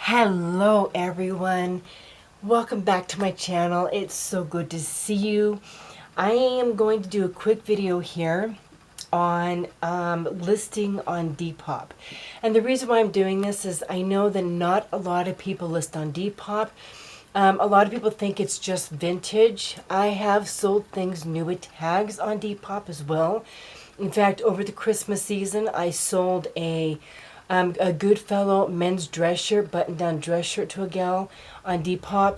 Hello everyone, welcome back to my channel. It's so good to see you. I am going to do a quick video here on listing on Depop. And the reason why I'm doing this is I know that not a lot of people list on Depop. A lot of people think it's just vintage. I have sold things new with tags on Depop as well. In fact, over the Christmas season, I sold a Goodfellow men's dress shirt, button-down dress shirt to a gal on Depop,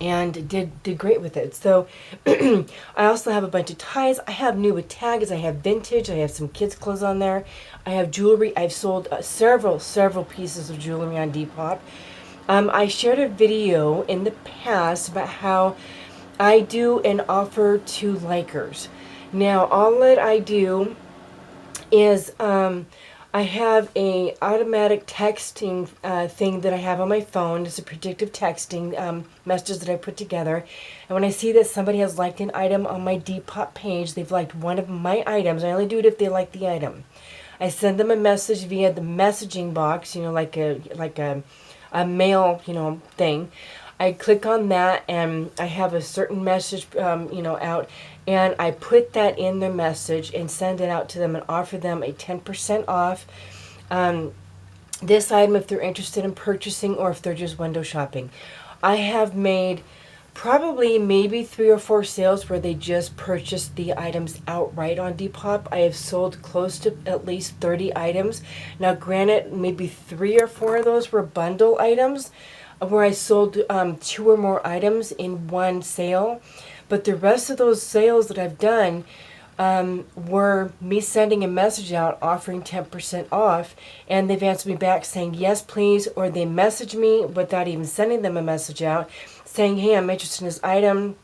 and did great with it. So I also have a bunch of ties. I have new with tags. I have vintage. I have some kids' clothes on there. I have jewelry. I've sold several pieces of jewelry on Depop. I shared a video in the past about how I do an offer to likers. Now, all that I do is I have a automatic texting thing that I have on my phone. It's a predictive texting messages that I put together. And when I see that somebody has liked an item on my Depop page, they've liked one of my items. I only do it if they like the item. I send them a message via the messaging box, like a mail, thing. I click on that and I have a certain message, out, and I put that in their message and send it out to them and offer them a 10% off this item if they're interested in purchasing or if they're just window shopping. I have made probably maybe 3 or 4 sales where they just purchased the items outright on Depop. I have sold close to at least 30 items. Now granted, maybe 3 or 4 of those were bundle items where I sold 2 or more items in one sale. But the rest of those sales that I've done were me sending a message out offering 10% off, and they've answered me back saying yes please, or they message me without even sending them a message out saying, hey, I'm interested in this item.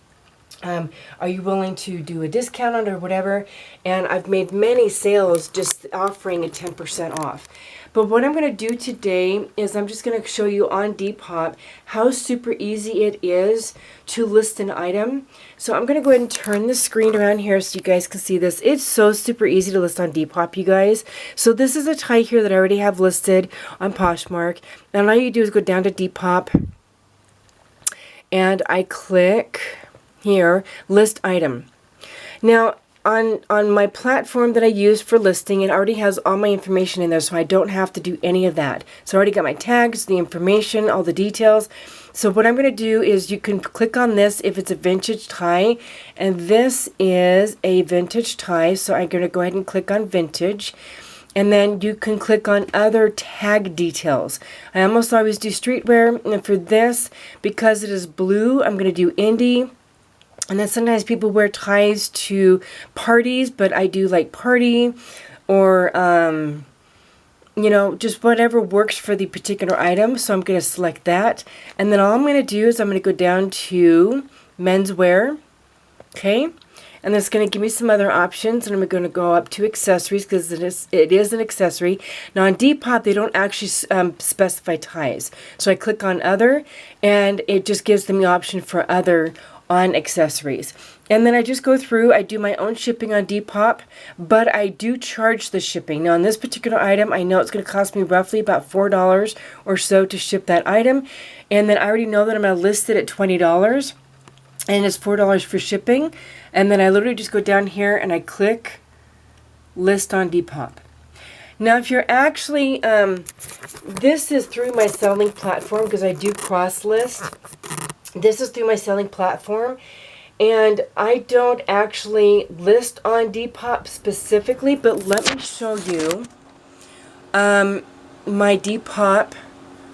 Are you willing to do a discount on it or whatever? And I've made many sales just offering a 10% off. But what I'm going to do today is I'm just going to show you on Depop how super easy it is to list an item. So I'm going to go ahead and turn the screen around here so you guys can see this. It's so super easy to list on Depop, you guys. So this is a tie here that I already have listed on Poshmark. And all you do is go down to Depop and I click here, list item. Now, on my platform that I use for listing, it already has all my information in there, so I don't have to do any of that. So I already got my tags, the information, all the details. So what I'm going to do is you can click on this if it's a vintage tie, and this is a vintage tie, so I'm going to go ahead and click on vintage. And then you can click on other tag details. I almost always do streetwear, and for this, because it is blue, I'm going to do indie. And then sometimes people wear ties to parties, but I do like party or, just whatever works for the particular item. So I'm going to select that. And then all I'm going to do is I'm going to go down to menswear. Okay. And it's going to give me some other options. And I'm going to go up to accessories because it is an accessory. Now on Depop, they don't actually specify ties. So I click on other and it just gives them the option for other on accessories. And then I just go through, I do my own shipping on Depop, but I do charge the shipping. Now on this particular item, I know it's going to cost me roughly about $4 or so to ship that item. And then I already know that I'm going to list it at $20 and it's $4 for shipping. And then I literally just go down here and I click list on Depop. Now if you're actually, this is through my selling platform because I do cross list. This is through my selling platform, and I don't actually list on Depop specifically, but let me show you my Depop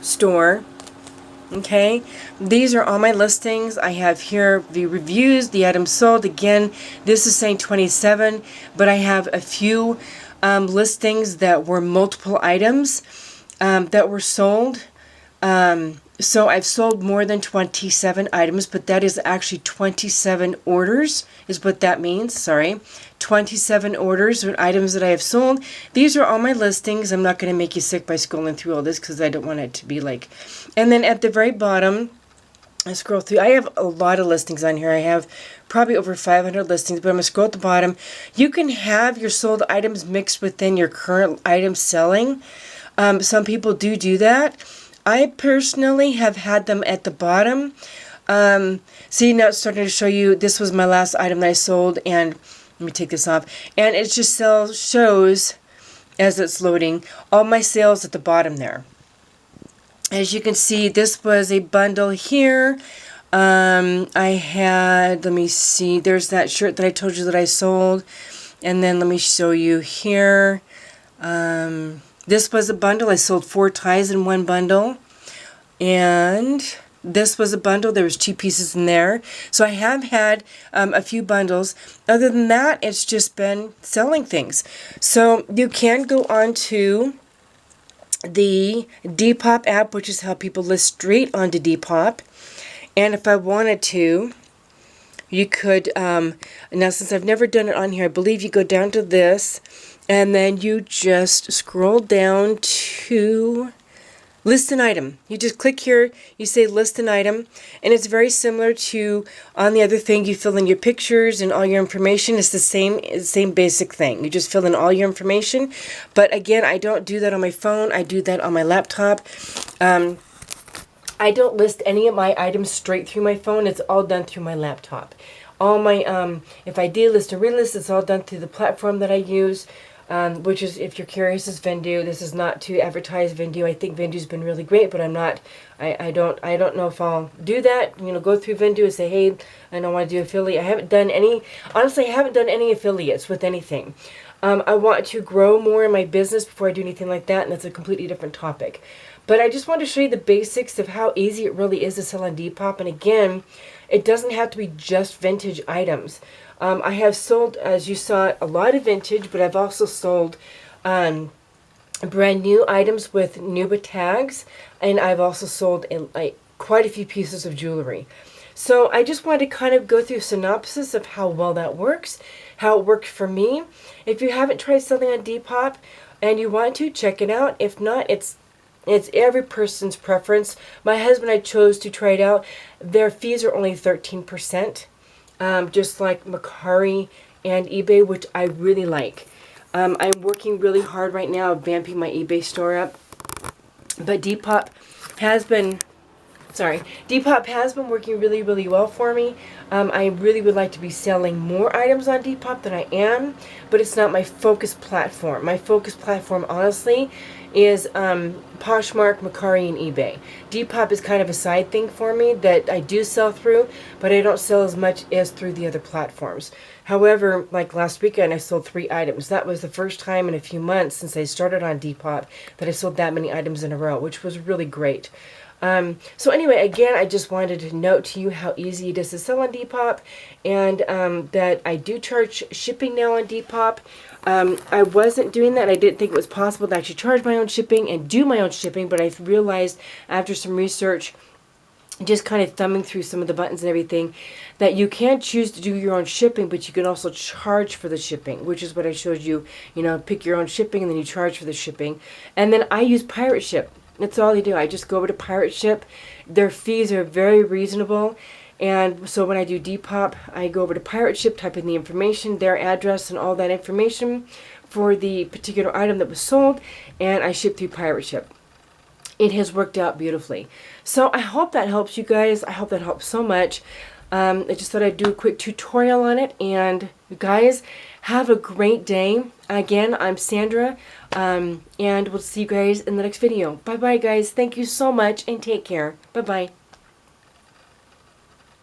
store. Okay, these are all my listings. I have here the reviews, the items sold. Again, this is saying 27, but I have a few listings that were multiple items that were sold. So I've sold more than 27 items, but that is actually 27 orders is what that means. Sorry. 27 orders or items that I have sold. These are all my listings. I'm not going to make you sick by scrolling through all this because I don't want it to be like. And then at the very bottom, I scroll through. I have a lot of listings on here. I have probably over 500 listings, but I'm going to scroll at the bottom. You can have your sold items mixed within your current item selling. Some people do that. I personally have had them at the bottom. See, now it's starting to show you, this was my last item that I sold, and let me take this off. And it just shows, as it's loading, all my sales at the bottom there. As you can see, this was a bundle here. I had, let me see, there's that shirt that I told you that I sold. And then let me show you here. This was a bundle. I sold 4 ties in one bundle. And this was a bundle. There was 2 pieces in there. So I have had a few bundles. Other than that, it's just been selling things. So you can go on to the Depop app, which is how people list straight onto Depop. And if I wanted to, you could, now since I've never done it on here, I believe you go down to this, and then you just scroll down to list an item. You just click here, you say list an item, and it's very similar to on the other thing. You fill in your pictures and all your information. It's the same basic thing. You just fill in all your information. But again, I don't do that on my phone. I do that on my laptop. I don't list any of my items straight through my phone. It's all done through my laptop. All my, if I delist or relist, it's all done through the platform that I use, which is, if you're curious, is Vendoo. This is not to advertise Vendoo. I think Vendoo's been really great, but I'm not, I don't know if I'll do that. You know, go through Vendoo and say, hey, I don't want to do affiliate. I haven't done any, honestly, I haven't done any affiliates with anything. I want to grow more in my business before I do anything like that, and that's a completely different topic. But I just want to show you the basics of how easy it really is to sell on Depop. And again, it doesn't have to be just vintage items. I have sold, as you saw, a lot of vintage, but I've also sold brand new items with Nuba tags, and I've also sold quite a few pieces of jewelry. So I just wanted to kind of go through a synopsis of how well that works, how it worked for me. If you haven't tried selling on Depop and you want to, check it out. If not, it's every person's preference. My husband and I chose to try it out. Their fees are only 13%, just like Mercari and eBay, which I really like. I'm working really hard right now vamping my eBay store up. But Depop has been working really, really well for me. I really would like to be selling more items on Depop than I am, but it's not my focus platform. My focus platform, honestly, is Poshmark, Mercari, and eBay. Depop is kind of a side thing for me that I do sell through, but I don't sell as much as through the other platforms. However, like last weekend, I sold 3 items. That was the first time in a few months since I started on Depop that I sold that many items in a row, which was really great. So anyway, again, I just wanted to note to you how easy it is to sell on Depop, and that I do charge shipping now on Depop. I wasn't doing that. I didn't think it was possible to actually charge my own shipping and do my own shipping, but I realized after some research, just kind of thumbing through some of the buttons and everything, that you can choose to do your own shipping, but you can also charge for the shipping, which is what I showed you. You know, pick your own shipping and then you charge for the shipping. And then I use Pirate Ship. That's all I do. I just go over to Pirate Ship. Their fees are very reasonable. And so when I do Depop, I go over to Pirate Ship, type in the information, their address, and all that information for the particular item that was sold, and I ship through Pirate Ship. It has worked out beautifully. So I hope that helps you guys. I hope that helps so much. I just thought I'd do a quick tutorial on it. And you guys, have a great day. Again, I'm Sandra. And we'll see you guys in the next video. Bye-bye, guys. Thank you so much, and take care. Bye-bye.